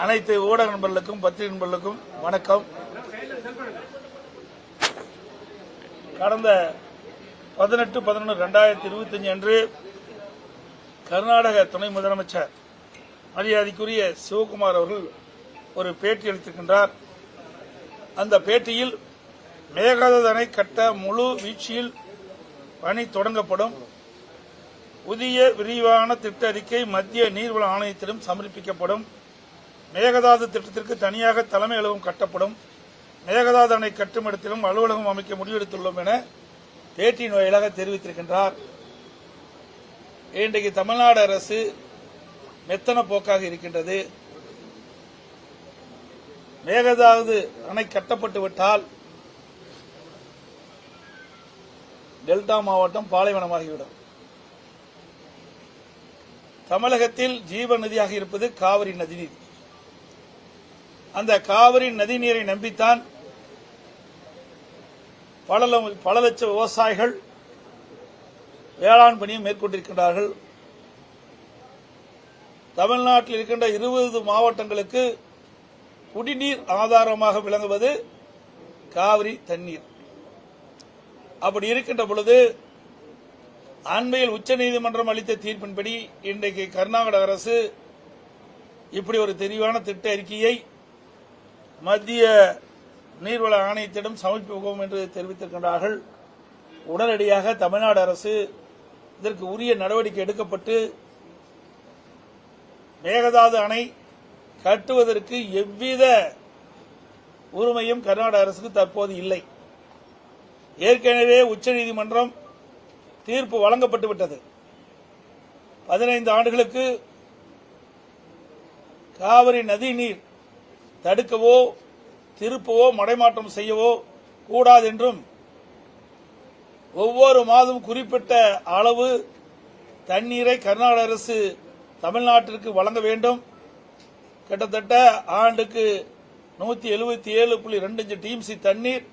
அனைத்து ஊடக நண்பர்களுக்கும் பத்திரிகை நண்பர்களுக்கும் வணக்கம். கடந்த 18/11/2025 அன்று கர்நாடக துணை முதலமைச்சர் மரியாதைக்குரிய சிவகுமார் அவர்கள் ஒரு பேட்டி அளித்திருக்கின்றார். அந்த பேட்டியில் மேகதாது அணை கட்ட முழு வீழ்ச்சியில் பணி தொடங்கப்படும், புதிய விரிவான திட்ட அறிக்கை மத்திய நீர்வள ஆணையத்திடம் சமர்ப்பிக்கப்படும், மேகதாது திட்டத்திற்கு தனியாக தலைமை அலுவலகம் கட்டப்படும், மேகதாது அணை கட்டும் இடத்திலும் அலுவலகம் அமைக்க முடிவெடுத்துள்ளோம் என பேட்டியின் வாயிலாக தெரிவித்திருக்கின்றார். இன்றைக்கு தமிழ்நாடு அரசு மெத்தன போக்காக இருக்கின்றது. மேகதாது அணை கட்டப்பட்டு விட்டால் டெல்டா மாவட்டம் பாலைவனமாகிவிடும். தமிழகத்தில் ஜீவ நதியாக இருப்பது காவிரி நதிநீர். அந்த காவிரி நதிநீரை நம்பித்தான் பல லட்சம் விவசாயிகள் வேளாண் பணியை மேற்கொண்டிருக்கின்றார்கள். தமிழ்நாட்டில் இருக்கின்ற 20 மாவட்டங்களுக்கு குடிநீர் ஆதாரமாக விளங்குவது காவிரி தண்ணீர். அப்படி இருக்கின்ற பொழுது அண்மையில் உச்சநீதிமன்றம் அளித்த தீர்ப்பின்படி இன்றைக்கு கர்நாடக அரசு இப்படி ஒரு தெளிவான திட்ட அறிக்கையை மத்திய நீர்வள ஆணையத்திடம் சமர்ப்பிப்போம் என்று தெரிவித்திருக்கின்றார்கள். உடனடியாக தமிழ்நாடு அரசு இதற்கு உரிய நடவடிக்கை எடுக்கப்பட்டு மேகதாது அணை கட்டுவதற்கு எவ்வித உரிமையும் கர்நாடக அரசுக்கு தற்போது இல்லை. ஏற்கனவே உச்சநீதிமன்றம் தீர்ப்பு வழங்கப்பட்டு விட்டது. 15 ஆண்டுகளுக்கு காவிரி நதி நீர் தடுக்கவோ திருப்பவோ மடைமாற்றம் செய்யவோ கூடாது என்றும், ஒவ்வொரு மாதம் குறிப்பிட்ட அளவு தண்ணீரை கர்நாடக அரசு தமிழ்நாட்டிற்கு வழங்க வேண்டும், கிட்டத்தட்ட ஆண்டுக்கு 177.25 டிஎம்சி தண்ணீர்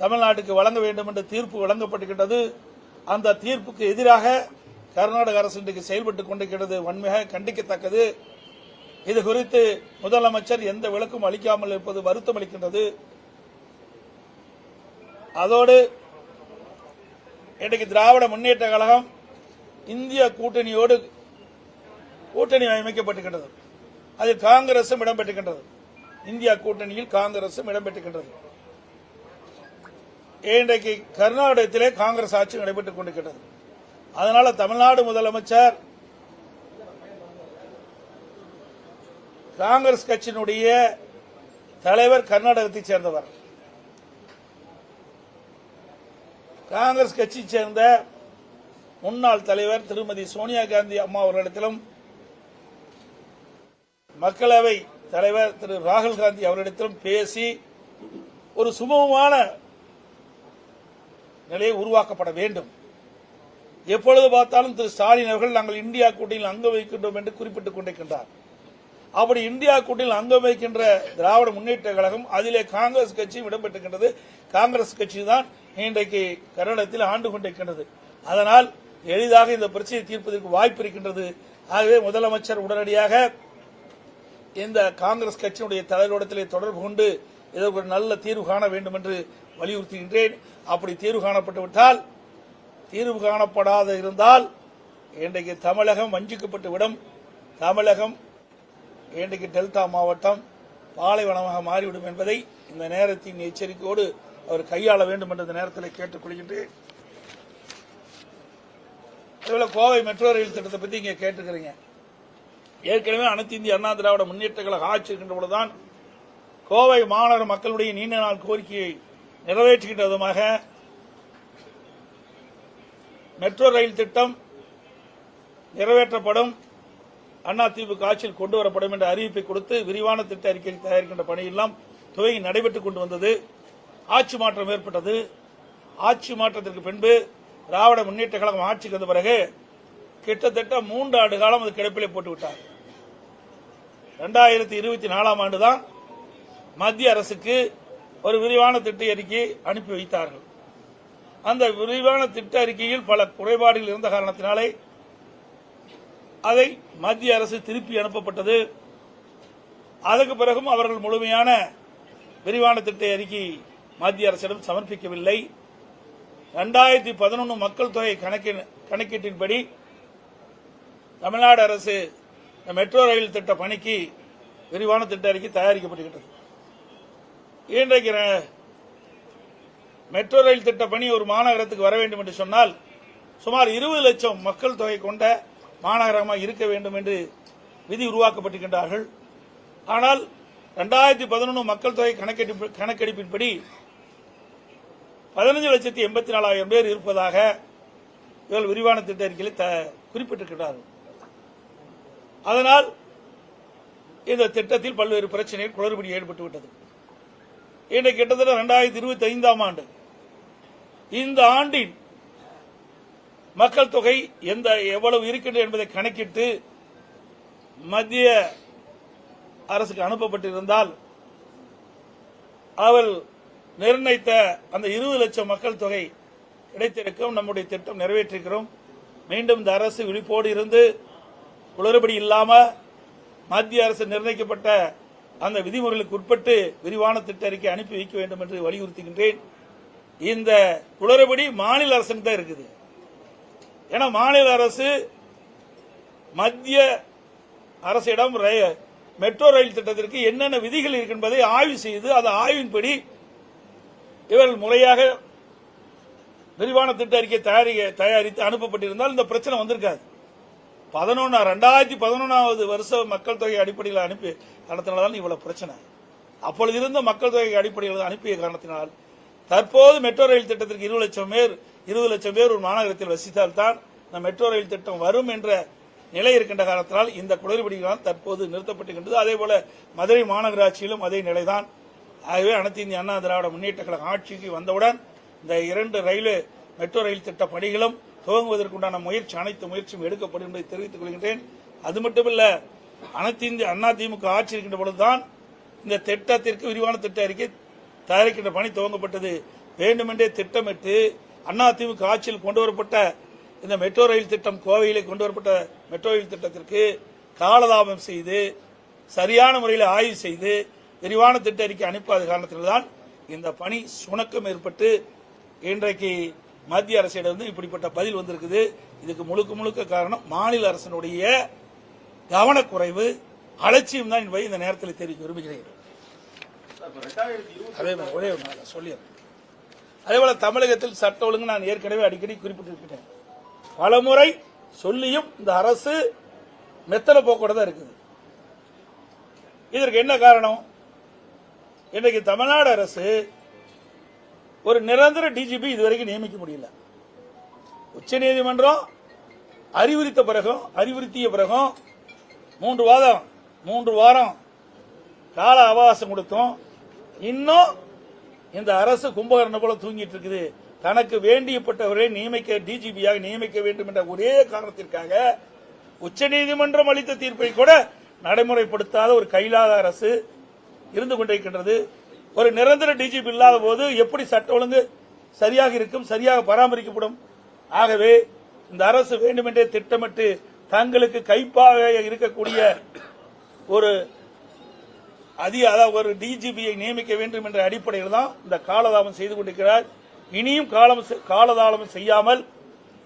தமிழ்நாட்டுக்கு வழங்க வேண்டும் என்ற தீர்ப்பு வழங்கப்பட்டிருக்கிறது. அந்த தீர்ப்புக்கு எதிராக கர்நாடக அரசு இன்றைக்கு செயல்பட்டுக் கொண்டிருக்கிறது. வன்மையாக கண்டிக்கத்தக்கது. இது குறித்து முதலமைச்சர் எந்த விளக்கும் அளிக்காமல் இருப்பது வருத்தம் அளிக்கின்றது. அதோடு இன்றைக்கு திராவிட முன்னேற்ற கழகம் இந்திய கூட்டணியோடு கூட்டணி அமைக்கப்பட்டிருக்கின்றது. அதில் காங்கிரசும் இடம்பெற்றிருக்கின்றது. இந்தியா கூட்டணியில் காங்கிரசும் இடம்பெற்றிருக்கின்றது. இன்றைக்கு கர்நாடகத்திலே காங்கிரஸ் ஆட்சி நடைபெற்றுக் கொண்டிருக்கிறது. அதனால தமிழ்நாடு முதலமைச்சர் காங்கிரஸ் கட்சியினுடைய தலைவர் கர்நாடகத்தைச் சேர்ந்தவர். காங்கிரஸ் கட்சியைச் சேர்ந்த முன்னாள் தலைவர் திருமதி சோனியா காந்தி அம்மா அவர்களிடத்திலும், மக்களவை தலைவர் திரு ராகுல் காந்தி அவர்களிடத்திலும் பேசி ஒரு சுமூகமான நிலையை உருவாக்கப்பட வேண்டும். எப்பொழுது பார்த்தாலும் திரு ஸ்டாலின் அவர்கள் நாங்கள் இந்தியா கூட்டணியில் அங்கம் வைக்கின்றோம் என்று குறிப்பிட்டுக் கொண்டிருக்கின்றார். அப்படி இந்தியா கூட்டணியில் அங்கம் வைக்கின்ற திராவிட முன்னேற்ற கழகம், அதிலே காங்கிரஸ் கட்சியும் இடம்பெற்றிருக்கின்றது. காங்கிரஸ் கட்சி தான் இன்றைக்கு கர்நாடகத்தில் ஆண்டு கொண்டிருக்கின்றது. அதனால் எளிதாக இந்த பிரச்சனையை தீர்ப்பதற்கு வாய்ப்பு இருக்கின்றது. ஆகவே முதலமைச்சர் உடனடியாக இந்த காங்கிரஸ் கட்சியினுடைய தலைவரிடத்திலே தொடர்பு கொண்டு இதற்கு ஒரு நல்ல தீர்வு காண வேண்டும் என்று வலியுறுத்துகின்றேன். அப்படி தீர்வு காணப்பட்டுவிட்டால், தீர்வு காணப்படாத இருந்தால் இன்றைக்கு தமிழகம் வஞ்சிக்கப்பட்டு விடும். தமிழகம் இன்றைக்கு டெல்டா மாவட்டம் பாலைவனமாக மாறிவிடும் என்பதை இந்த நேரத்தின் எச்சரிக்கையோடு அவர் கையாள வேண்டும் என்ற இந்த நேரத்தில் கேட்டுக் கொள்கின்றேன். அதுபோல கோவை மெட்ரோ ரயில் திட்டத்தை பற்றி இங்கே கேட்டுக்கிறீங்க. ஏற்கனவே அனைத்து இந்திய அண்ணா திராவிட முன்னேற்ற கழக ஆட்சி இருக்கின்ற பொழுதுதான் கோவை மாநகர மக்களுடைய நீண்ட நாள் கோரிக்கையை நிறைவேற்றுகின்ற விதமாக மெட்ரோ ரயில் திட்டம் நிறைவேற்றப்படும், அதிமுக ஆட்சியில் கொண்டு வரப்படும் என்ற அறிவிப்பை கொடுத்து விரிவான திட்ட அறிக்கை தயாரிக்கின்ற பணியெல்லாம் துவங்கி நடைபெற்றுக் கொண்டு வந்தது. ஆட்சி மாற்றம் ஏற்பட்டது. ஆட்சி மாற்றத்திற்கு பின்பு திராவிட முன்னேற்ற கழகம் ஆட்சிக்கு வந்த பிறகு கிட்டத்தட்ட 3 ஆண்டு காலம் அது கிடப்பிலே போட்டுவிட்டார். 2024ஆம் ஆண்டுதான் மத்திய அரசுக்கு ஒரு விரிவான திட்ட அறிக்கை அனுப்பி வைத்தார்கள். அந்த விரிவான திட்ட அறிக்கையில் பல குறைபாடுகள் இருந்த காரணத்தினாலே அதை மத்திய அரசு திருப்பி அனுப்பப்பட்டது. அதற்கு பிறகும் அவர்கள் முழுமையான விரிவான திட்ட அறிக்கை மத்திய அரசிடம் சமர்ப்பிக்கவில்லை. 2011 மக்கள் தொகை கணக்கீட்டின்படி தமிழ்நாடு அரசு மெட்ரோ ரயில் திட்ட பணிக்கு விரிவான திட்ட அறிக்கை தயாரிக்கப்படுகின்றது. இன்றைக்கு மெட்ரோ ரயில் திட்ட பணி ஒரு மாநகரத்துக்கு வர வேண்டும் என்று சொன்னால் சுமார் 20 லட்சம் மக்கள் தொகை கொண்ட மாநகரமாக இருக்க வேண்டும் என்று விதி உருவாக்கப்பட்டிருக்கின்றார்கள். ஆனால் 2011 மக்கள் தொகை கணக்கெடுப்பின்படி 15,84,000 பேர் இருப்பதாக இவர்கள் விரிவான திட்ட அறிக்கையில் குறிப்பிட்டிருக்கிறார்கள். அதனால் இந்த திட்டத்தில் பல்வேறு பிரச்சனைகள் குளறுபடி ஏற்பட்டுவிட்டது. இன்றைக்கு கிட்டத்தட்ட 2025 ஆண்டு இந்த ஆண்டின் மக்கள் தொகை எவ்வளவு இருக்கின்றது என்பதை கணக்கிட்டு மத்திய அரசுக்கு அனுப்பப்பட்டிருந்தால் அவள் நிர்ணயித்த அந்த 20 லட்சம் மக்கள் தொகை கிடைத்திருக்கும். நம்முடைய திட்டம் நிறைவேற்றிருக்கிறோம். மீண்டும் இந்த அரசு விழிப்போடு இருந்து குளறுபடி இல்லாம மத்திய அரசு நிர்ணயிக்கப்பட்ட அந்த விதிமுறைகளுக்கு உட்பட்டு விரிவான திட்ட அறிக்கை அனுப்பி வைக்க வேண்டும் என்று வலியுறுத்துகின்றேன். இந்த குளறுபடி மாநில அரசுக்கு தான் இருக்குது. ஏன்னா மாநில அரசு மத்திய அரசிடம் மெட்ரோ ரயில் திட்டத்திற்கு என்னென்ன விதிகள் இருக்கு என்பதை ஆய்வு செய்து அந்த ஆய்வின்படி இவர்கள் முறையாக விரிவான திட்ட அறிக்கை தயாரித்து அனுப்பப்பட்டிருந்தால் இந்த பிரச்சனை வந்திருக்காது. 2011வது வருஷ மக்கள் தொகை அடிப்படையில் அனுப்பி காரணத்தினால்தான் இவ்வளவு பிரச்சனை. அப்பொழுது இருந்த மக்கள் தொகை அடிப்படையில் அனுப்பிய காரணத்தினால் தற்போது மெட்ரோ ரயில் திட்டத்திற்கு 20 லட்சம் பேர் ஒரு மாநகரத்தில் வசித்தால்தான் இந்த மெட்ரோ ரயில் திட்டம் வரும் என்ற நிலை இருக்கின்ற காரணத்தினால் இந்த குளறுபடிகளால் தற்போது நிறுத்தப்பட்டிருக்கின்றது. அதேபோல மதுரை மாநகராட்சியிலும் அதே நிலைதான். ஆகவே அனைத்து இந்திய அண்ணா திராவிட முன்னேற்ற கழக ஆட்சிக்கு வந்தவுடன் இந்த 2 ரயில்வே மெட்ரோ ரயில் திட்ட பணிகளும் துவங்குவதற்குண்டான அனைத்து முயற்சியும் எடுக்கப்படும் என்பதை தெரிவித்துக் கொள்கின்றேன். அது மட்டுமல்ல, அனைத்து இந்திய அண்ணா திமுக ஆட்சி இருக்கின்ற பொழுதுதான் இந்த திட்டத்திற்கு விரிவான திட்ட அறிக்கை தயாரிக்கின்ற பணி துவங்கப்பட்டது. வேண்டுமென்றே திட்டமிட்டு அண்ணா திமுக ஆட்சியில் கொண்டு வரப்பட்ட இந்த மெட்ரோ ரயில் திட்டம், கோவையிலே கொண்டு வரப்பட்ட மெட்ரோ ரயில் திட்டத்திற்கு காலதாமம் செய்து சரியான முறையில் ஆய்வு செய்து விரிவான திட்ட அறிக்கை அனுப்பாத காரணத்தில்தான் இந்த பணி சுணக்கம் ஏற்பட்டு இன்றைக்கு மத்திய அரசிடம் இப்படிப்பட்ட பதில் வந்திருக்குது. இதுக்கு முழுக்க காரணம் மாநில அரசினுடைய கவனக்குறைவு, அலட்சியம் தான் என்பதை இந்த நேரத்தில் தெரிவிக்க விரும்புகிறேன். அதேபோல தமிழகத்தில் சட்ட ஒழுங்கு நான் ஏற்கனவே அடிக்கடி குறிப்பிட்டிருக்கிறேன். பலமுறை சொல்லியும் இந்த அரசு மெத்தன போக்கோட தான் இருக்குது. இதற்கு என்ன காரணம்? இன்றைக்கு தமிழ்நாடு அரசு ஒரு நிரந்தர டிஜிபி இதுவரைக்கும் நியமிக்க முடியல. உச்சநீதிமன்றம் அறிவுறுத்திய பிறகும் 3 வாரம் கால அவகாசம் கொடுத்தோம். இன்னும் இந்த அரசு கும்பகர்ணம் போல தூங்கிட்டு இருக்குது. தனக்கு வேண்டியப்பட்டவரை டிஜிபியாக நியமிக்க வேண்டும் என்ற ஒரே காரணத்திற்காக உச்சநீதிமன்றம் அளித்த தீர்ப்பை கூட நடைமுறைப்படுத்தாத ஒரு கைலாத அரசு இருந்து கொண்டிருக்கின்றது. ஒரு நிரந்தர டிஜிபி இல்லாத போது எப்படி சட்ட ஒழுங்கு சரியாக இருக்கும், சரியாக பராமரிக்கப்படும்? ஆகவே இந்த அரசு வேண்டுமென்றே திட்டமிட்டு தங்களுக்கு கைப்பாக இருக்கக்கூடிய ஒரு டிஜிபியை நியமிக்க வேண்டும் என்ற அடிப்படையில் தான் இந்த காலதாமம் செய்து கொண்டிருக்கிறார். இனியும் காலதாமம் செய்யாமல்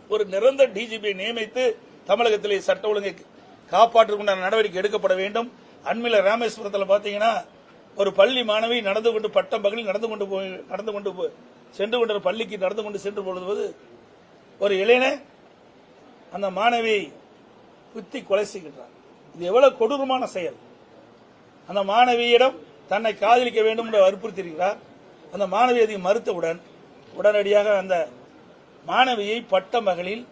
ஒரு நிரந்தர டிஜிபியை நியமித்து தமிழகத்திலே சட்ட ஒழுங்கை காப்பாற்றுவதற்கான நடவடிக்கை எடுக்கப்பட வேண்டும். அண்மையில் ராமேஸ்வரத்தில் பாத்தீங்கன்னா ஒரு பள்ளி மாணவி நடந்து கொண்டு பட்டம் பகலில் சென்று கொண்ட பள்ளிக்கு நடந்து கொண்டு சென்று பொழுது ஒரு இளைஞன் அந்த மாணவியை குத்தி கொலை செய்கின்றார். இது எவ்வளவு கொடூரமான செயல்! அந்த மாணவியிடம் தன்னை காதலிக்க வேண்டும் என்று வற்புறுத்தியிருக்கிறார். அந்த மாணவி அதை மறுத்தவுடன் உடனடியாக அந்த மாணவியை பட்ட மகளில்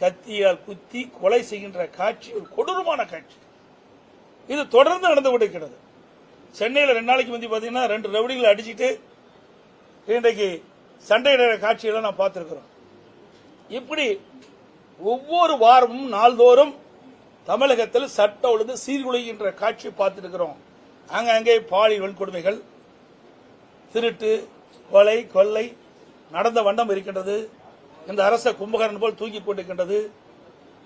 கத்தியால் குத்தி கொலை செய்கின்ற காட்சி ஒரு கொடூரமான காட்சி. இது தொடர்ந்து நடந்து கொண்டிருக்கிறது. சென்னையில் 2 நாளைக்கு முந்தி பாத்தீங்கன்னா 2 ரவுடிகளை அடிச்சுட்டு இன்றைக்கு சண்டையிட காட்சிகளை நான் பார்த்திருக்கிறோம். இப்படி ஒவ்வொரு வாரமும் நாள்தோறும் தமிழகத்தில் சட்ட ஒழுங்கு சீர்குலைகின்ற காட்சி பார்த்திருக்கிறோம். அங்கே பாலியல் வன்கொடுமைகள், திருட்டு, கொலை, கொள்ளை நடந்த வண்ணம் இருக்கின்றது. இந்த அரச கும்பகர்ணம் போல் தூக்கிக் கொண்டிருக்கின்றது.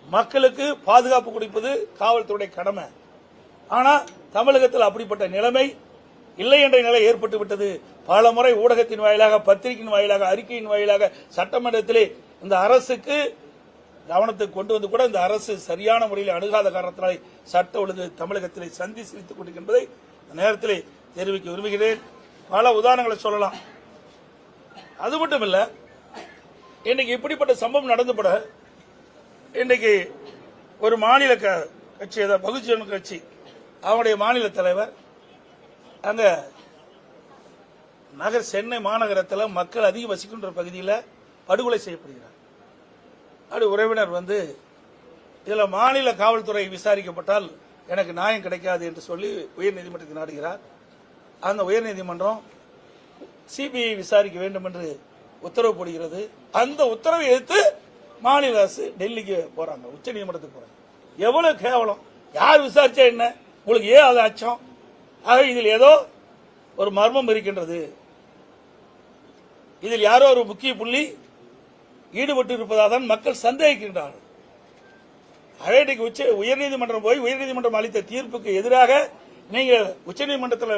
மக்களுக்கு பாதுகாப்பு கொடுப்பது காவல்துறை கடமை. ஆனா தமிழகத்தில் அப்படிப்பட்ட நிலைமை இல்லை என்ற நிலை ஏற்பட்டு விட்டது. பல முறை ஊடகத்தின் வாயிலாக, பத்திரிகையின் வாயிலாக, அறிக்கையின் வாயிலாக சட்டமன்றத்திலே இந்த அரசுக்கு கவனத்துக்கு கொண்டு வந்து கூட இந்த அரசு சரியான முறையில் அணுகாத காரணத்தினாலே சட்ட ஒழுங்கு தமிழகத்திலே சந்தி சிரித்துக் கொண்டிருக்கின்றதை இந்த நேரத்திலே தெரிவிக்க விரும்புகிறேன். பல உதாரணங்களை சொல்லலாம். அது மட்டும் இல்ல, இன்னைக்கு இப்படிப்பட்ட சம்பவம் நடந்துபட இன்னைக்கு ஒரு மாநில கட்சி, பகுஜன் கட்சி, அவருடைய மாநில தலைவர் அங்க நகர் சென்னை மாநகரத்தில் மக்கள் அதிகம் வசிக்கின்ற பகுதியில் படுகொலை செய்யப்படுகிறார். அப்படி உறவினர் வந்து இதில் மாநில காவல்துறை விசாரிக்கப்பட்டால் எனக்கு நியாயம் கிடைக்காது என்று சொல்லி உயர்நீதிமன்றத்தை நாடுகிறார். அந்த உயர்நீதிமன்றம் சிபிஐ விசாரிக்க வேண்டும் என்று உத்தரவு போடுகிறது. அந்த உத்தரவை எதிர்த்து மாநில அரசு டெல்லிக்கு போறாங்க, உச்சநீதிமன்றத்துக்கு போறாங்க. எவ்வளவு கேவலம்! யார் விசாரிச்சா என்ன, உங்களுக்கு ஏன் அது அச்சம்? ஆக இதில் ஏதோ ஒரு மர்மம் இருக்கின்றது. இதில் யாரோ ஒரு முக்கிய புள்ளி ஈடுபட்டு இருப்பதாக தான் மக்கள் சந்தேகிக்கின்றார்கள். இன்றைக்கு உயர்நீதிமன்றம் போய் உயர்நீதிமன்றம் அளித்த தீர்ப்புக்கு எதிராக நீங்கள் உச்சநீதிமன்றத்தில்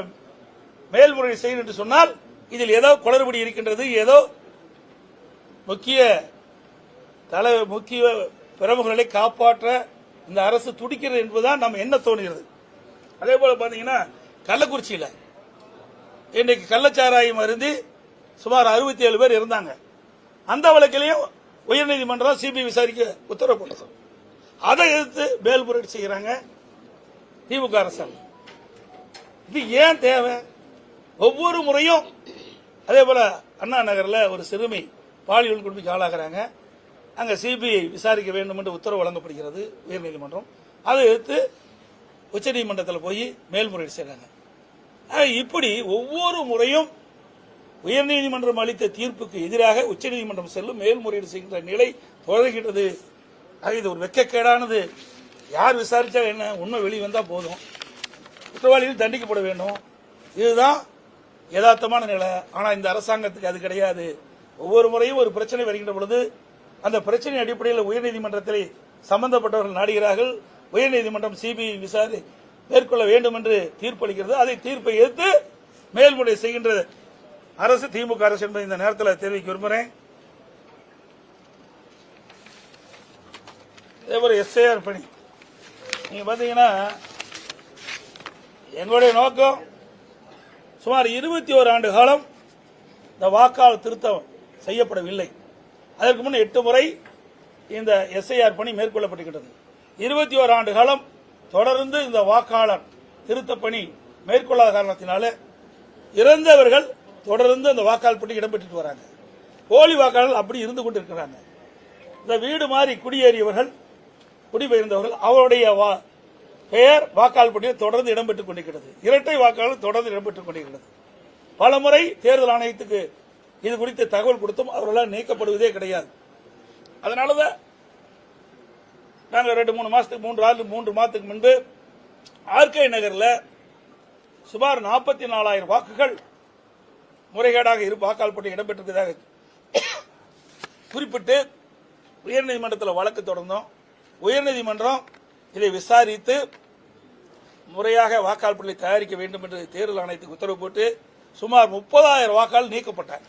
மேல்முறையீடு செய்யும் என்று சொன்னால் இதில் ஏதோ குளறுபடி இருக்கின்றது, ஏதோ முக்கிய பிரமுகர்களை காப்பாற்ற இந்த அரசு துடிக்கிறது என்பதுதான் நம்ம என்ன தோணுகிறது. அதே போல பாத்தீங்கன்னா கள்ளக்குறிச்சியில் இன்றைக்கு கள்ளச்சாராயம் அருந்தி சுமார் 67 பேர் இருந்தாங்க. அந்த வழக்கிலையும் உயர்நீதிமன்றம் சிபிஐ விசாரிக்க உத்தரவு போட்டது. அதை எதிர்த்து மேல்முறையீடு செய்கிறாங்க திமுக அரசாங்கம். இது ஏன் தேவை? ஒவ்வொரு முறையும் அதே போல அண்ணா நகர்ல ஒரு சிறுமி பாலியல் கொடுமைக்கு ஆளாகிறாங்க. அங்க சிபிஐ விசாரிக்க வேண்டும் என்று உத்தரவு வழங்கப்படுகிறது உயர்நீதிமன்றம். அதை எதிர்த்து உச்சநீதிமன்றத்தில் போய் மேல்முறையீடு செய்றாங்க. இப்படி ஒவ்வொரு முறையும் உயர்நீதிமன்றம் அளித்த தீர்ப்புக்கு எதிராக உச்சநீதிமன்றம் செல்லும் மேல்முறையீடு செய்கின்ற நிலை தொடர்கிறது. இது ஒரு வெட்கக்கேடானது. யார் விசாரிச்சா என்ன, உண்மை வெளிவந்தா போதும், குற்றவாளிகள் தண்டிக்கப்பட வேண்டும். இதுதான் யதார்த்தமான நிலை. ஆனா இந்த அரசாங்கத்துக்கு அது கிடையாது. ஒவ்வொரு முறையும் ஒரு பிரச்சனை வருகின்ற பொழுது அந்த பிரச்சனை அடிப்படையில் உயர்நீதிமன்றத்தில் சம்பந்தப்பட்டவர்கள் நாடுகிறார்கள். உயர்நீதிமன்றம் சிபிஐ விசாரணை மேற்கொள்ள வேண்டும் என்று தீர்ப்பளிக்கிறது. அதை தீர்ப்பை எதிர்த்து மேல்முறையீடு செய்கின்ற அரசு திமுக அரசு என்பதை இந்த நேரத்தில் தெரிவிக்க விரும்புகிறேன். இதே ஒரு எஸ்ஐஆர் பணி நீங்க பாத்தீங்கன்னா எங்களுடைய நோக்கம் சுமார் 21 ஆண்டு காலம் இந்த வாக்காளர் திருத்தம் செய்யப்படவில்லை. அதற்கு முன் 8 முறை இந்த எஸ்ஐஆர் பணி மேற்கொள்ளப்பட்டிருக்கிறது. 21 ஆண்டு காலம் தொடர்ந்து இந்த வாக்காளர் திருத்த பணி மேற்கொள்ளாத காரணத்தினால இறந்தவர்கள் தொடர்ந்து அந்த வாக்காளர் பட்டி இடம்பெற்று வராங்க. போலி வாக்காளர்கள் அப்படி இருந்து கொண்டிருக்கிறாங்க. இந்த வீடு மாறி குடியேறியவர்கள், குடிபெயர்ந்தவர்கள், அவருடைய பெயர் வாக்காளர் பட்டியலில் தொடர்ந்து இடம்பெற்றுக் கொண்டிருக்கிறது. இரட்டை வாக்காளர் தொடர்ந்து இடம்பெற்றுக் கொண்டிருக்கிறது. பல முறை தேர்தல் ஆணையத்துக்கு இது குறித்து தகவல் கொடுத்தும் அவர்களால் நீக்கப்படுவதே கிடையாது. அதனாலதான் நாங்கள் 3 மாதத்துக்கு முன்பு ஆர்கே நகரில் சுமார் 44,000 வாக்குகள் முறைகேடாக வாக்காளர் பட்டியல் இடம்பெற்றிருப்பதாக குறிப்பிட்டு உயர்நீதிமன்றத்தில் வழக்கு தொடர்ந்தோம். உயர்நீதிமன்றம் இதை விசாரித்து முறையாக வாக்காளர் பட்டியலை தயாரிக்க வேண்டும் என்று தேர்தல் ஆணையத்துக்கு உத்தரவு போட்டு சுமார் 30,000 வாக்காளர் நீக்கப்பட்டார்.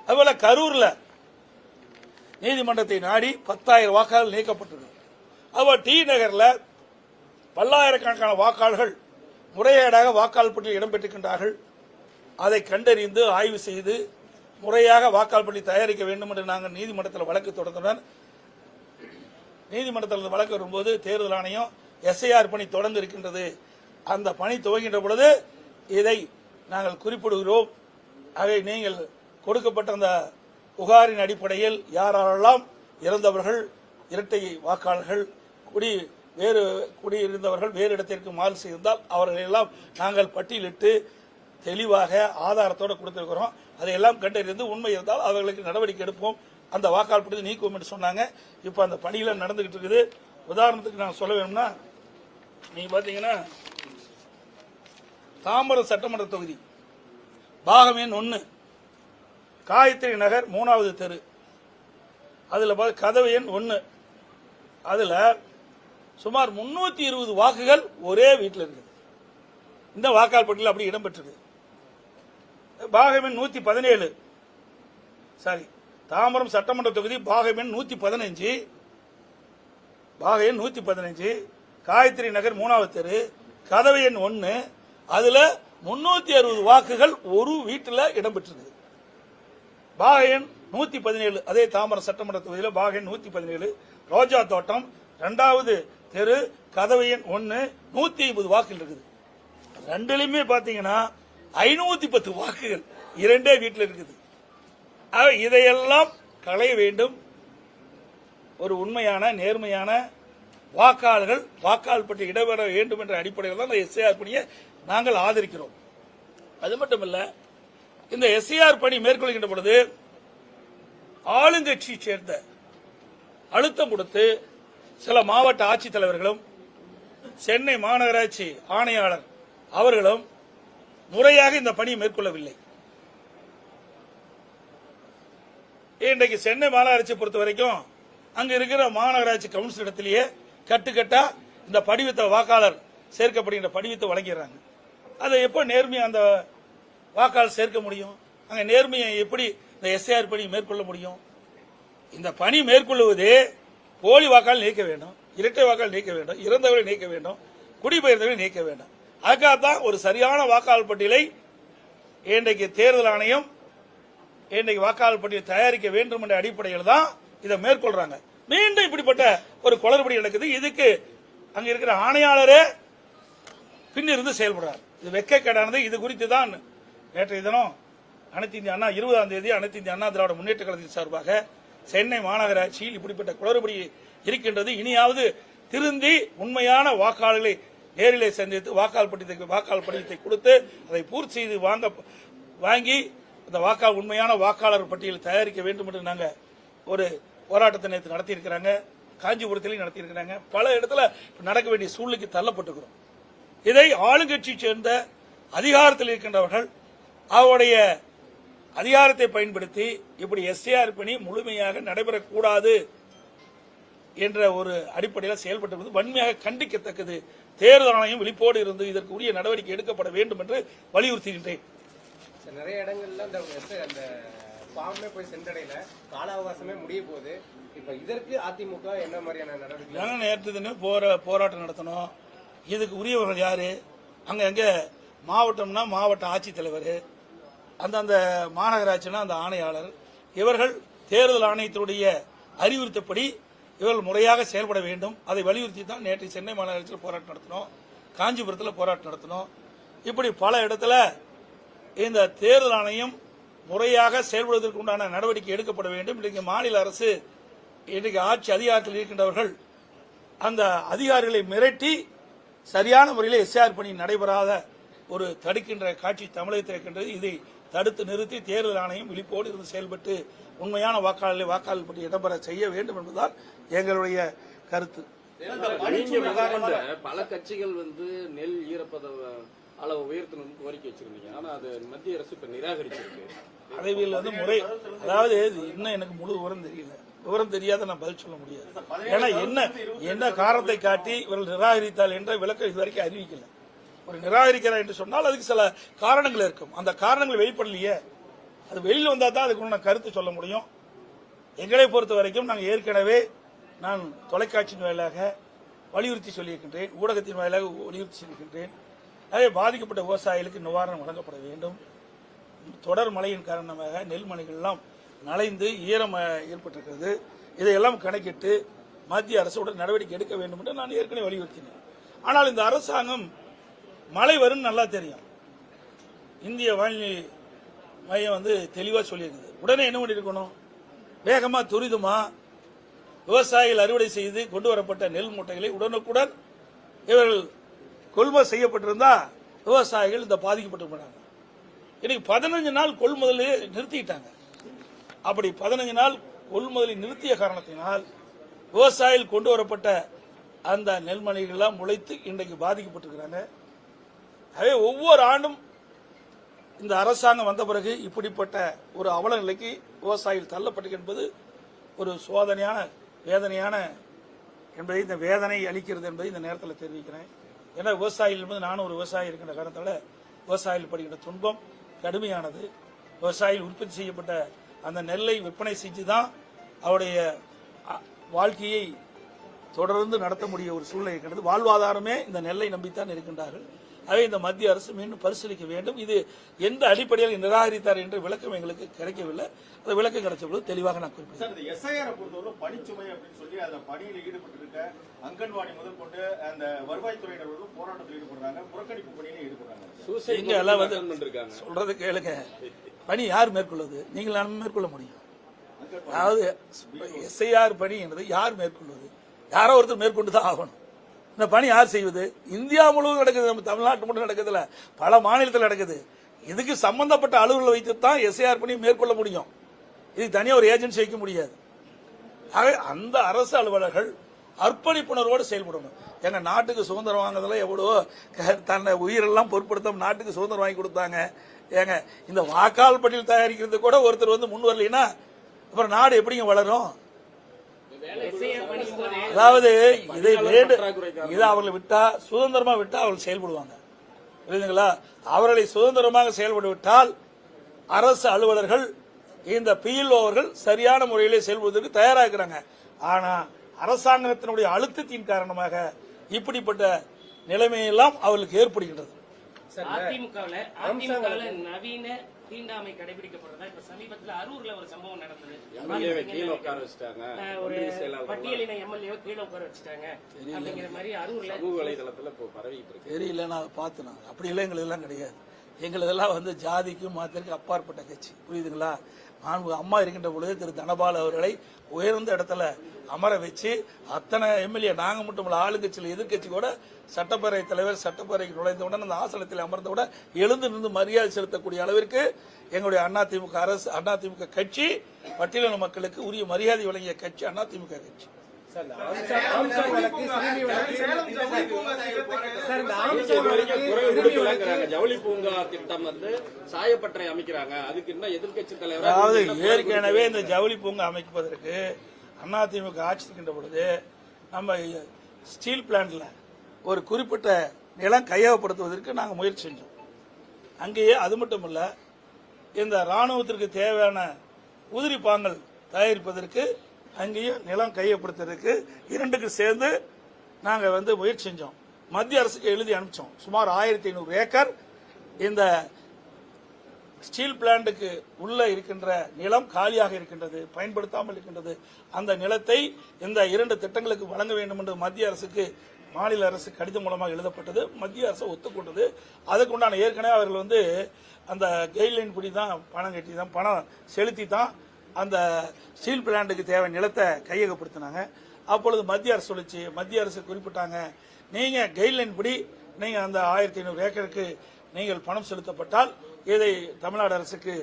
அதுபோல கரூர்ல நீதிமன்றத்தை நாடி 10,000 வாக்காளர்கள் நீக்கப்பட்டிருக்கு. அதுபோல டி நகர்ல பல்லாயிரக்கணக்கான வாக்காளர்கள் முறைகேடாக வாக்காளர் பட்டியலில் இடம்பெற்றிருக்கின்றார்கள். அதை கண்டறிந்து ஆய்வு செய்து முறையாக வாக்காளர் பட்டியல் தயாரிக்க வேண்டும் என்று நாங்கள் நீதிமன்றத்தில் வழக்கு தொடர்ந்தனர். நீதிமன்றத்தில் வழக்கு வரும்போது தேர்தல் ஆணையம் எஸ்ஐஆர் பணி தொடர்ந்து இருக்கின்றது, அந்த பணி துவங்கின்ற பொழுது இதை நாங்கள் குறிப்பிடுகிறோம். அதை நீங்கள் கொடுக்கப்பட்ட அந்த புகாரின் அடிப்படையில் யாரெல்லாம் இறந்தவர்கள், இரட்டை வாக்காளர்கள், குடியிருந்தவர்கள் வேறு இடத்திற்கு மாறு செய்திருந்தால் அவர்களெல்லாம் நாங்கள் பட்டியலிட்டு தெளிவாக ஆதாரத்தோடு கொடுத்திருக்கிறோம். அதையெல்லாம் கண்டறிந்து உண்மை இருந்தால் அவர்களுக்கு நடவடிக்கை எடுப்போம், அந்த வாக்காளர் பட்டியலை நீக்குவோம் என்று சொன்னாங்க. இப்ப அந்த பணிகள் நடந்துகிட்டு இருக்குது. உதாரணத்துக்கு நான் சொல்ல வேணும்னா, நீங்க பாத்தீங்கன்னா தாம்பரம் சட்டமன்ற தொகுதி பாகம் எண் 1 காயத்ரி நகர் 3வது தெரு, அதுல கதவு எண் 1, அதுல சுமார் 320 வாக்குகள் ஒரே வீட்டில் இருக்குது. இந்த வாக்காளர் பட்டியல் அப்படி இடம்பெற்றிருக்கு. பாகமெண் 117, சாரி, தாம்பரம் சட்டமன்ற தொகுதி பாகமெண் 115, பாகையன் 115, காயத்ரி நகர் 3வது தெரு, கதவு எண் 1. அதுல 360 வாக்குகள் ஒரு வீட்டில் இடம்பெற்றிருக்கு. பாகையன் 117, அதே தாம்பரம் சட்டமன்ற தொகுதியில் பாகையன் 117, ரோஜா தோட்டம் 2வது தெரு, கதவு எண் 1, 150 வாக்குகள் இருக்குது. ரெண்டுலயுமே பாத்தீங்கன்னா 510 வாக்குகள் இரண்டே வீட்டில் இருக்குது. இதையெல்லாம் களைய வேண்டும். ஒரு உண்மையான நேர்மையான வாக்காளர்கள் வாக்காளர் பற்றி இடம்பெற வேண்டும் என்ற அடிப்படையில் தான் எஸ்ஐஆர் பணியை நாங்கள் ஆதரிக்கிறோம். அது மட்டுமல்ல, இந்த எஸ்ஐஆர் பணி மேற்கொள்கின்ற பொழுது ஆளுங்கட்சியை சேர்ந்த அழுத்தம் கொடுத்து சில மாவட்ட ஆட்சித்தலைவர்களும் சென்னை மாநகராட்சி ஆணையாளர் அவர்களும் முறையாக இந்த பணியை மேற்கொள்ளவில்லை. இன்றைக்கு சென்னை மாநகராட்சியை பொறுத்த வரைக்கும் அங்க இருக்கிற மாநகராட்சி கவுன்சில் இடத்திலேயே கட்டுக்கட்டா இந்த படிவத்தை வாக்காளர் சேர்க்கப்படுகின்ற படிவத்தை வழங்கிடுறாங்க. அதை எப்போ நேர்மையை அந்த வாக்காளர் சேர்க்க முடியும்? அங்க நேர்மையை எப்படி இந்த எஸ்ஐஆர் பணி மேற்கொள்ள முடியும்? இந்த பணி மேற்கொள்வதே போலி வாக்காளர் நீக்க வேண்டும், இரட்டை வாக்காளர் நீக்க வேண்டும், இறந்தவர்களை நீக்க வேண்டும், குடிபெயர்ந்தவர்களை நீக்க வேண்டும். அதுக்காகத்தான் ஒரு சரியான வாக்காளர் பட்டியலை இன்றைக்கு தேர்தல் ஆணையம் இன்றைக்கு வாக்காளர் பட்டியலை தயாரிக்க வேண்டும் என்ற அடிப்படையில் தான் இதை மேற்கொள்றாங்க. மீண்டும் இப்படிப்பட்ட ஒரு குளறுபடி நடக்குது. இதுக்கு அங்க இருக்கிற ஆணையாளரே பின்னிருந்து செயல்படுறார். இது வெட்கக்கேடானது. இது குறித்து தான் நேற்றைய தினம் அனைத்து இந்திய அண்ணா 20ஆம் தேதி அனைத்து இந்திய அண்ணா திராவிட முன்னேற்ற கழகத்தின் சார்பாக சென்னை மாநகராட்சியில் இப்படிப்பட்ட குளறுபடி இருக்கின்றது, இனியாவது திருந்தி உண்மையான வாக்காளர்களை நேரிலே சந்தித்து வாக்காளர் படிவத்தை கொடுத்து அதை பூர்த்தி செய்து வாங்கி இந்த உண்மையான வாக்காளர் பட்டியலை தயாரிக்க வேண்டும் என்று நாங்கள் ஒரு போராட்டத்தை நேற்று நடத்தியிருக்கிறாங்க. காஞ்சிபுரத்திலையும் நடத்தியிருக்கிறாங்க. பல இடத்துல நடக்க வேண்டிய சூழ்நிலைக்கு தள்ளப்பட்டிருக்கிறோம். இதை ஆளுங்கட்சியை சேர்ந்த அதிகாரத்தில் இருக்கின்றவர்கள் அவருடைய அதிகாரத்தை பயன்படுத்தி இப்படி எஸ்ஐஆர் பணி முழுமையாக நடைபெறக்கூடாது என்ற ஒரு அடிப்படையில் செயல்பட்டிருப்பது வன்மையாக கண்டிக்கத்தக்கது. தேர்தல் ஆணையம் விழிப்போடு இருந்து இதற்கு உரிய நடவடிக்கை எடுக்கப்பட வேண்டும் என்று வலியுறுத்துகின்றேன். நிறைய இடங்கள்ல அந்த ஃபார்மே போய் சென்றடையில கால அவகாசமே முடிய போகுது. இப்ப இதற்கு அதிமுக என்ன மாதிரியான நடவடிக்கை? நேற்று தினம் போராட்டம் நடத்தணும். இதுக்கு உரியவர்கள் யாரு? அங்க மாவட்டம்னா மாவட்ட ஆட்சித்தலைவர், அந்தந்த மாநகராட்சினா அந்த ஆணையாளர், இவர்கள் தேர்தல் ஆணையத்தினுடைய அறிவுறுத்தப்படி இவர்கள் முறையாக செயல்பட வேண்டும். அதை வலியுறுத்தி தான் நேற்று சென்னை மாநகராட்சியில் போராட்டம் நடத்தினோம், காஞ்சிபுரத்தில் போராட்டம் நடத்தினோம். இப்படி பல இடத்துல இந்த தேர்தல் ஆணையம் முறையாக செயல்படுவதற்கு உண்டான நடவடிக்கை எடுக்கப்பட வேண்டும். இன்றைக்கு மாநில அரசு இன்றைக்கு ஆட்சி அதிகாரத்தில் இருக்கின்றவர்கள் அந்த அதிகாரிகளை மிரட்டி சரியான முறையில் எஸ்ஐஆர் பணி நடைபெறாத ஒரு தடுக்கின்ற காட்சி தமிழகத்தில் இருக்கின்றது. இதை தடுத்து நிறுத்தி தேர்தல் ஆணையம் விழிப்போடு இருந்து செயல்பட்டு உண்மையான வாக்காளர் பற்றி இடம்பெற செய்ய வேண்டும் என்பதுதான் எங்களுடைய கருத்து. பல கட்சிகள் நெல் ஈரப்பத அளவு உயர்த்தணும் கோரிக்கை வச்சிருந்தீங்க, ஆனா அது மத்திய அரசு இப்ப நிராகரிச்சிருக்கு. பதவியில் முறை, அதாவது இன்னும் எனக்கு முழு விவரம் தெரியாத நான் பதில் சொல்ல முடியாது. ஏன்னா என்ன காரணத்தை காட்டி இவர்கள் நிராகரித்தால் என்ற விளக்கம் இதுவரைக்கும் அறிவிக்கல. ஒரு நிராகரிக்கிறார் என்று சொன்னால் அதுக்கு சில காரணங்கள் இருக்கும். அந்த காரணங்கள் வெளிப்படலையே, அது வெளியில் வந்தா தான் அதுக்கு கருத்து சொல்ல முடியும். எங்களை பொறுத்த வரைக்கும் நாங்கள் ஏற்கனவே நான் தொலைக்காட்சியின் வாயிலாக வலியுறுத்தி சொல்லியிருக்கின்றேன், ஊடகத்தின் வாயிலாக வலியுறுத்தி சொல்லியிருக்கின்றேன். அதே பாதிக்கப்பட்ட விவசாயிகளுக்கு நிவாரணம் வழங்கப்பட வேண்டும். தொடர் மழையின் காரணமாக நெல்மணிகள் எல்லாம் நனைந்து ஈரம் ஏற்பட்டிருக்கிறது. இதையெல்லாம் கணக்கிட்டு மத்திய அரசோட நடவடிக்கை எடுக்க வேண்டும் என்று நான் ஏற்கனவே வலியுறுத்தினேன். ஆனால் இந்த அரசாங்கம் மழை வரும் நல்லா தெரியும். இந்திய வானிலை மையம் தெளிவா சொல்லியிருக்குது. உடனே என்ன பண்ணிருக்கணும்? வேகமா துரிதமா விவசாயிகள் அறுவடை செய்து கொண்டு வரப்பட்ட நெல் மூட்டைகளை உடனுக்குடன் இவர்கள் கொள்முதல் செய்யப்பட்டிருந்தா விவசாயிகள் இந்த பாதிக்கப்பட்டு போனாங்க. இன்னைக்கு 15 நாள் கொள்முதலை நிறுத்திட்டாங்க. அப்படி 15 நாள் கொள்முதலை நிறுத்திய காரணத்தினால் விவசாயிகள் கொண்டு வரப்பட்ட அந்த நெல்மணிகள் எல்லாம் முளைத்து இன்றைக்கு பாதிக்கப்பட்டிருக்கிறாங்க. ஆகவே ஒவ்வொரு ஆண்டும் இந்த அரசாங்கம் வந்த பிறகு இப்படிப்பட்ட ஒரு அவல நிலைக்கு விவசாயிகள் தள்ளப்பட்டு என்பது ஒரு சோதனையான வேதனையான என்பதை இந்த வேதனை அளிக்கிறது என்பதை இந்த நேரத்தில் தெரிவிக்கிறேன். ஏன்னா விவசாயிகள் என்பது நானும் ஒரு விவசாயி இருக்கின்ற காரணத்தால விவசாயிகள் படுகின்ற துன்பம் கடுமையானது. விவசாயிகள் உற்பத்தி செய்யப்பட்ட அந்த நெல்லை விற்பனை செஞ்சுதான் அவருடைய வாழ்க்கையை தொடர்ந்து நடத்த முடிய ஒரு சூழ்நிலை இருக்கிறது. வாழ்வாதாரமே இந்த நெல்லை நம்பித்தான் இருக்கின்றார்கள். ஆகவே இந்த மத்திய அரசு மீண்டும் பரிசீலிக்க வேண்டும். இது எந்த அடிப்படையில் நிராகரித்தார் என்ற விளக்கம் எங்களுக்கு கிடைக்கவில்லை. அந்த விளக்கம் கிடைச்ச பொழுது தெளிவாக நான் குறிப்பிட்டேன். எஸ்ஐஆர் பொறுத்தவரை பணிச்சுமை அப்படின்னு சொல்லி அந்த பணியில் ஈடுபட்டிருக்க அங்கன்வாடி முதல் கொண்டு அந்த வருவாய்த்துறையினர்களும் போராட்டத்தில் ஈடுபடுறாங்க, புறக்கணிப்பு பணியில ஈடுபடுறாங்க. இங்க எல்லாம் வந்து சொல்றது கேளுங்க, பணி யார் மேற்கொள்வது? நீங்கள் நான் மேற்கொள்ள முடியும். அதாவது எஸ்ஐஆர் பணி என்பது யார் மேற்கொள்வது? யாரோ ஒருத்தர் மேற்கொண்டுதான் ஆகணும். இந்த பணி யார் செய்வது? இந்தியா முழுவதும் நடக்குது, நம்ம தமிழ்நாட்டு மட்டும் நடக்குதுல, பல மாநிலத்தில் நடக்குது. இதுக்கு சம்பந்தப்பட்ட அலுவலர்களை வைத்து தான் எஸ்ஐஆர் பணி மேற்கொள்ள முடியும். இது தனியாக ஒரு ஏஜென்சி வைக்க முடியாது. ஆக அந்த அரசு அலுவலர்கள் அர்ப்பணிப்புணர்வோடு செயல்படணும். எங்க நாட்டுக்கு சுதந்திரம் வாங்குறதுல எவ்வளவோ தன்னை உயிரெல்லாம் பொருட்படுத்த நாட்டுக்கு சுதந்திரம் வாங்கி கொடுத்தாங்க. ஏங்க இந்த வாக்காளர் பட்டியல் தயாரிக்கிறது கூட ஒருத்தர் வந்து முன் வரலைன்னா அப்புறம் நாடு எப்படிங்க வளரும்? அதாவது இதை அவர்களை விட்டா, சுதந்திரமா விட்டா அவர்கள் செயல்படுவாங்க. புரியுதுங்களா? அவர்களை சுதந்திரமாக செயல்பட விட்டால் அரசு அலுவலர்கள் இந்த பிஎல்ஓ அவர்கள் சரியான முறையிலே செயல்படுவதற்கு தயாராக இருக்கிறாங்க. ஆனா அரசாங்கத்தினுடைய அழுத்தத்தின் காரணமாக இப்படிப்பட்ட நிலைமையெல்லாம் அவர்களுக்கு ஏற்படுகின்றது. அதிமுக நவீன தீண்டாமை கடைபிடிக்கப்படுறதா? இப்ப சமீபத்தில் அரூர்ல ஒரு சம்பவம் நடந்தது. ஒரு பட்டியலின எம்எல்ஏ கீழே உட்கார வச்சுட்டாங்க அப்படிங்கிற மாதிரி அரூர்ல வலைதளத்துல பரவிட்டு இருக்கு. தெரியல, நான் பார்த்தேன். அப்படி இல்லை, எங்களுக்கு எல்லாம் கிடையாது. எங்களதெல்லாம் வந்து ஜாதிக்கும் மதத்திற்கும் அப்பாற்பட்ட கட்சி. புரியுதுங்களா? அம்மா இருக்கின்ற பொழுது திரு தனபால் அவர்களை உயர்ந்த இடத்துல அமர வச்சு அத்தனை எம்எல்ஏ, நாங்க மட்டும் இல்ல, ஆளுங்கட்சியில் எதிர்கட்சி கூட சட்டப்பேரவை தலைவர் சட்டப்பேரவைக்கு நுழைந்தவுடன் அந்த ஆசனத்தில் அமர்ந்தவுடன் எழுந்து நின்று மரியாதை செலுத்தக்கூடிய அளவிற்கு எங்களுடைய அதிமுக அரசு, அதிமுக கட்சி பட்டியலின மக்களுக்கு உரிய மரியாதை வழங்கிய கட்சி அதிமுக கட்சி. ஜவுளி பூங்கா திட்டம் வந்து சாயப்பட்டறை அமைக்கிறாங்க, அதுக்கு என்ன எதிர்கட்சி தலைவர்? அதாவது ஏற்கனவே இந்த ஜவுளி பூங்கா அமைப்பதற்கு அதிமுக ஆட்சி இருக்கின்ற பொழுது நம்ம ஸ்டீல் பிளான்ட்ல ஒரு குறிப்பிட்ட நிலம் கையகப்படுத்துவதற்கு நாங்கள் முயற்சி செஞ்சோம். அங்கேயே அது மட்டும் இல்ல, இந்த ராணுவத்திற்கு தேவையான உதிரி பாங்கள் தயாரிப்பதற்கு அங்கேயும் நிலம் கையப்படுத்துறதுக்கு இரண்டுக்கு சேர்ந்து நாங்கள் வந்து முயற்சி செஞ்சோம். மத்திய அரசுக்கு எழுதி அனுப்பிச்சோம். சுமார் 1500 ஏக்கர் இந்த ஸ்டீல் பிளான்ட்டுக்கு உள்ள இருக்கின்ற நிலம் காலியாக இருக்கின்றது, பயன்படுத்தாமல் இருக்கின்றது. அந்த நிலத்தை இந்த 2 திட்டங்களுக்கு வழங்க வேண்டும் என்று மத்திய அரசுக்கு மாநில அரசு கடிதம் மூலமாக எழுதப்பட்டது. மத்திய அரசு ஒத்துக்கொண்டது. அதுக்குண்டான ஏற்கனவே அவர்கள் வந்து அந்த கைட்லைன் படி தான் பணம் கட்டி தான், பணம் செலுத்தி தான் அந்த ஸ்டீல் பிளான்ட்டுக்கு தேவை நிலத்தை கையகப்படுத்தினாங்க. அப்பொழுது மத்திய அரசு சொல்லிச்சு, மத்திய அரசு குறிப்பிட்டாங்க, நீங்க கைட்லைன் படி நீங்க அந்த 1500 ஏக்கருக்கு நீங்கள் பணம் செலுத்தப்பட்டால் இதை தமிழ்நாடு அரசுக்கு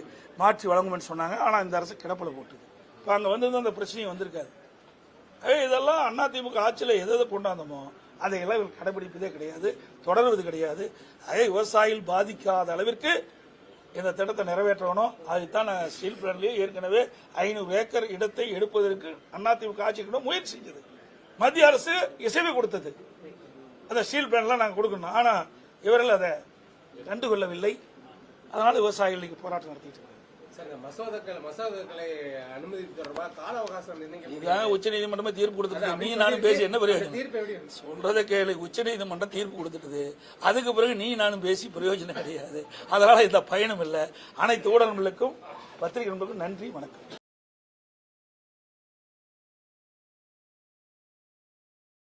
மாற்றி வழங்கும் சொன்னாங்க. ஆனா இந்த அரசு கிடப்பில போட்டுது. இப்ப அங்க வந்து அந்த பிரச்சனையும் வந்திருக்காது. இதெல்லாம் அதிமுக ஆட்சியில் எதை கொண்டாந்தோமோ அதையெல்லாம் கடைபிடிப்பதே கிடையாது, தொடர்வது கிடையாது. அதே விவசாயிகள் பாதிக்காத அளவிற்கு இந்த திட்டத்தை நிறைவேற்றணும். அதுதான் ஸ்டீல் பிளான்ட்லயே ஏற்கனவே 500 ஏக்கர் இடத்தை எடுப்பதற்கு அதிமுக ஆட்சிக்கு முயற்சி செஞ்சது. மத்திய அரசு இசைவு கொடுத்தது. அந்த ஸ்டீல் பிளான்ட்லாம் நாங்கள் கொடுக்கணும். ஆனா இவர்கள் அதை கண்டுகொள்ளவில்லை. அதனால விவசாயிகள் போராட்டம் நடத்திட்டு இருக்காங்க. மசோதாக்களை அனுமதி தொடர்பாக கால அவகாசம் உச்ச நீதிமன்றமே தீர்ப்பு கொடுத்துட்டு நீ நானும் பேசி என்ன பிரயோஜனம்? சொல்றதை கேளு, உச்ச நீதிமன்றம் தீர்ப்பு கொடுத்துட்டது. அதுக்கு பிறகு நீ நானும் பேசி பிரயோஜனம் கிடையாது. அதனால இந்த பயணம் இல்லை. அனைத்து ஊடகங்களுக்கும் பத்திரிகை நண்பர்களுக்கும் நன்றி, வணக்கம்.